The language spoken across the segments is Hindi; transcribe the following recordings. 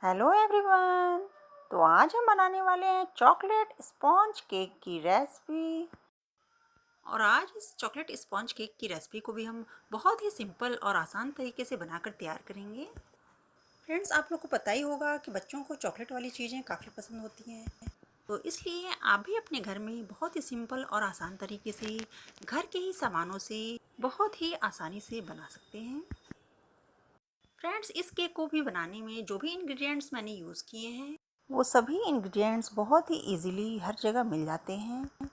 Hello everyone. तो आज हम बनाने वाले हैं चॉकलेट स्पॉन्ज केक की रेसिपी। और आज इस चॉकलेट स्पॉन्ज केक की रेसिपी को भी हम बहुत ही सिंपल और आसान तरीके से बनाकर तैयार करेंगे। फ्रेंड्स, आप लोग को पता ही होगा कि बच्चों को चॉकलेट वाली चीज़ें काफ़ी पसंद होती हैं, तो इसलिए आप भी अपने घर में बहुत ही सिंपल और आसान तरीके से घर के ही सामानों से बहुत ही आसानी से बना सकते हैं। फ्रेंड्स, इस केक को भी बनाने में जो भी इंग्रेडिएंट्स मैंने यूज़ किए हैं वो सभी इंग्रेडिएंट्स बहुत ही इजीली हर जगह मिल जाते हैं।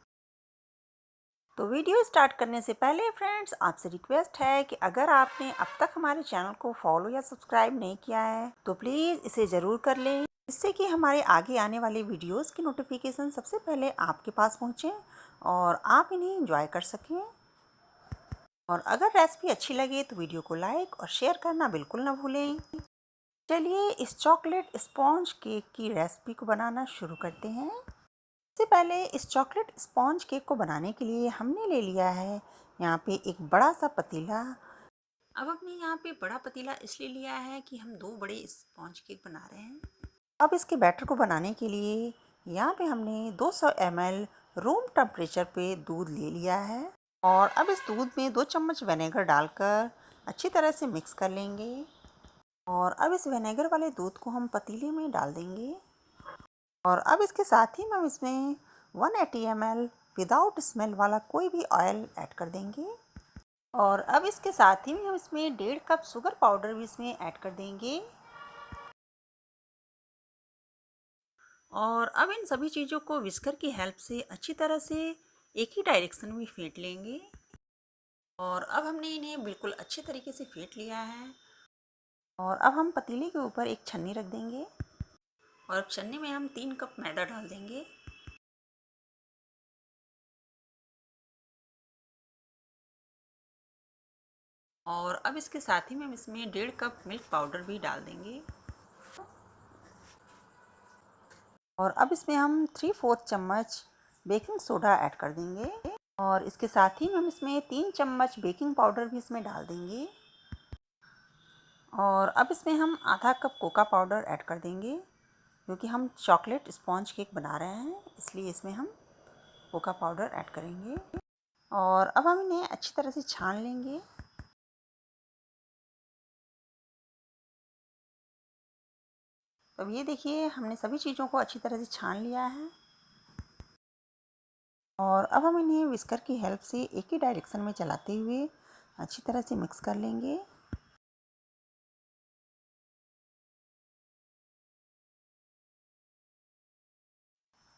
तो वीडियो स्टार्ट करने से पहले फ्रेंड्स, आपसे रिक्वेस्ट है कि अगर आपने अब तक हमारे चैनल को फॉलो या सब्सक्राइब नहीं किया है तो प्लीज़ इसे ज़रूर कर लें, जिससे कि हमारे आगे आने वाले वीडियोस की नोटिफिकेशन सबसे पहले आपके पास पहुंचे और आप इन्हें एंजॉय कर सकें। और अगर रेसिपी अच्छी लगे तो वीडियो को लाइक और शेयर करना बिल्कुल ना भूलें। चलिए इस चॉकलेट स्पॉन्ज केक की रेसिपी को बनाना शुरू करते हैं। सबसे पहले इस चॉकलेट स्पॉन्ज केक को बनाने के लिए हमने ले लिया है यहाँ पे एक बड़ा सा पतीला। अब हमने यहाँ पे बड़ा पतीला इसलिए लिया है कि हम 2 बड़े स्पॉन्ज केक बना रहे हैं। अब इसके बैटर को बनाने के लिए यहाँ पे हमने 200 ml रूम टेम्परेचर पे दूध ले लिया है और अब इस दूध में 2 चम्मच विनेगर डालकर अच्छी तरह से मिक्स कर लेंगे। और अब इस विनेगर वाले दूध को हम पतीले में डाल देंगे और अब इसके साथ ही हम इसमें 180 ml विदाउट स्मेल वाला कोई भी ऑयल ऐड कर देंगे। और अब इसके साथ ही हम इसमें 1.5 कप शुगर पाउडर भी इसमें ऐड कर देंगे। और अब इन सभी चीज़ों को विस्कर की हेल्प से अच्छी तरह से एक ही डायरेक्शन में फेंट लेंगे। और अब हमने इन्हें बिल्कुल अच्छे तरीके से फेंट लिया है और अब हम पतीले के ऊपर एक छन्नी रख देंगे और अब छन्नी में हम 3 कप मैदा डाल देंगे। और अब इसके साथ ही में हम इसमें 1.5 कप मिल्क पाउडर भी डाल देंगे और अब इसमें हम 3/4 चम्मच बेकिंग सोडा ऐड कर देंगे और इसके साथ ही हम इसमें 3 चम्मच बेकिंग पाउडर भी इसमें डाल देंगे और अब इसमें हम आधा कप कोका पाउडर ऐड कर देंगे, क्योंकि हम चॉकलेट स्पॉन्ज केक बना रहे हैं इसलिए इसमें हम कोका पाउडर ऐड करेंगे। और अब हम इन्हें अच्छी तरह से छान लेंगे। तो अब ये देखिए, हमने सभी चीज़ों को अच्छी तरह से छान लिया है और अब हम इन्हें विस्कर की हेल्प से एक ही डायरेक्शन में चलाते हुए अच्छी तरह से मिक्स कर लेंगे।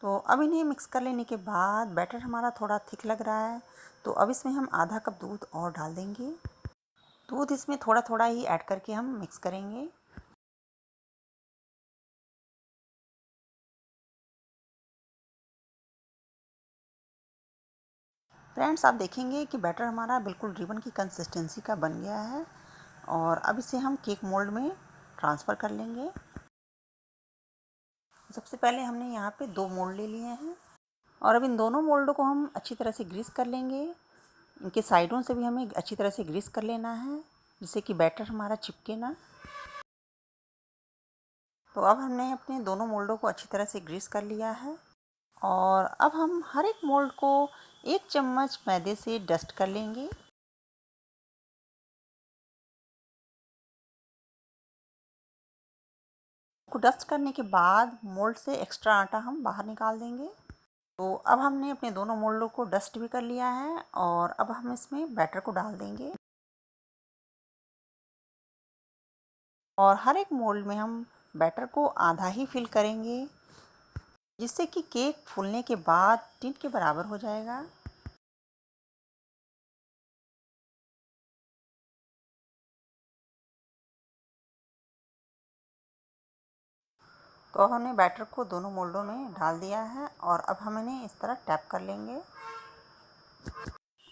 तो अब इन्हें मिक्स कर लेने के बाद बैटर हमारा थोड़ा थिक लग रहा है, तो अब इसमें हम आधा कप दूध और डाल देंगे। दूध इसमें थोड़ा थोड़ा ही ऐड करके हम मिक्स करेंगे। फ्रेंड्स, आप देखेंगे कि बैटर हमारा बिल्कुल रिबन की कंसिस्टेंसी का बन गया है और अब इसे हम केक मोल्ड में ट्रांसफ़र कर लेंगे। सबसे पहले हमने यहाँ पे 2 मोल्ड ले लिए हैं और अब इन दोनों मोल्डों को हम अच्छी तरह से ग्रीस कर लेंगे। इनके साइडों से भी हमें अच्छी तरह से ग्रीस कर लेना है, जिससे कि बैटर हमारा चिपके ना। तो अब हमने अपने दोनों मोल्डों को अच्छी तरह से ग्रीस कर लिया है और अब हम हर एक मोल्ड को 1 चम्मच मैदे से डस्ट कर लेंगे। को डस्ट करने के बाद मोल्ड से एक्स्ट्रा आटा हम बाहर निकाल देंगे। तो अब हमने अपने दोनों मोल्डों को डस्ट भी कर लिया है और अब हम इसमें बैटर को डाल देंगे और हर एक मोल्ड में हम बैटर को आधा ही फिल करेंगे, जिससे कि केक फूलने के बाद टिन के बराबर हो जाएगा। तो अब हमने बैटर को दोनों मोल्डों में डाल दिया है और अब हम इन्हें इस तरह टैप कर लेंगे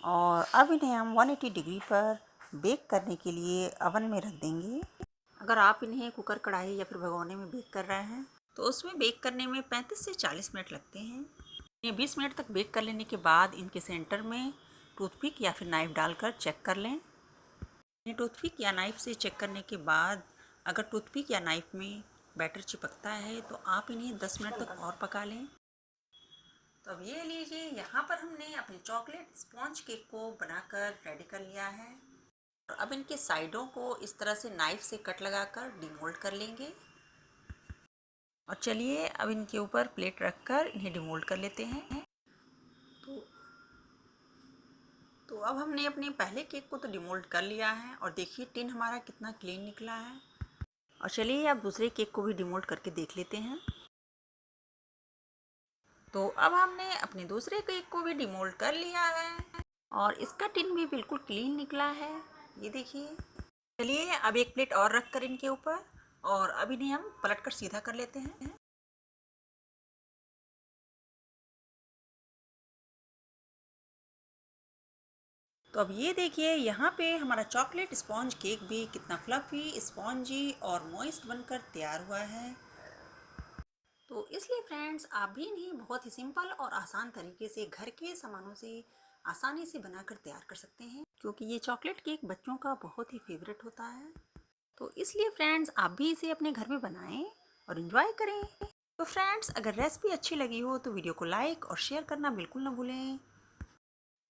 और अब इन्हें हम 180 डिग्री पर बेक करने के लिए ओवन में रख देंगे। अगर आप इन्हें कुकर, कढ़ाई या फिर भगोने में बेक कर रहे हैं तो उसमें बेक करने में 35 से 40 मिनट लगते हैं। इन्हें 20 मिनट तक बेक कर लेने के बाद इनके सेंटर में टूथपिक या फिर नाइफ़ डालकर चेक कर लें। इन्हें टूथपिक या नाइफ़ से चेक करने के बाद अगर टूथपिक या नाइफ़ में बैटर चिपकता है, तो आप इन्हें 10 मिनट तक और पका लें। तो अब ये लीजिए, यहाँ पर हमने अपने चॉकलेट स्पॉन्ज केक को बनाकर रेडी कर लिया है। और अब इनके साइडों को इस तरह से नाइफ से कट लगाकर डिमोल्ड कर लेंगे। और चलिए अब इनके ऊपर प्लेट रखकर इन्हें डिमोल्ड कर लेते हैं। तो अब हमने अपने पहले केक को तो डिमोल्ड कर लिया है और देखिए टिन हमारा कितना क्लीन निकला है। और चलिए अब दूसरे केक को भी डिमोल्ड करके देख लेते हैं। तो अब हमने अपने दूसरे केक को भी डिमोल्ड कर लिया है और इसका टिन भी बिल्कुल क्लीन निकला है, ये देखिए। चलिए अब एक प्लेट और रख कर इनके ऊपर और अब इन्हें हम पलट कर सीधा कर लेते हैं। तो अब ये देखिए, यहाँ पे हमारा चॉकलेट स्पॉन्ज केक भी कितना फ्लफी, स्पॉन्जी और मॉइस्ट बनकर तैयार हुआ है। तो इसलिए फ्रेंड्स, आप भी इन्हें बहुत ही सिंपल और आसान तरीके से घर के सामानों से आसानी से बनाकर तैयार कर सकते हैं, क्योंकि ये चॉकलेट केक बच्चों का बहुत ही फेवरेट होता है। तो इसलिए फ्रेंड्स, आप भी इसे अपने घर में बनाएं और इन्जॉय करें। तो फ्रेंड्स, अगर रेसिपी अच्छी लगी हो तो वीडियो को लाइक और शेयर करना बिल्कुल ना भूलें।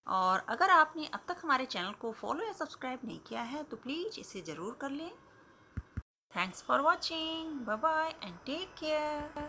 और अगर आपने अब तक हमारे चैनल को फॉलो या सब्सक्राइब नहीं किया है तो प्लीज़ इसे ज़रूर कर लें। Thanks for watching, bye bye and take care.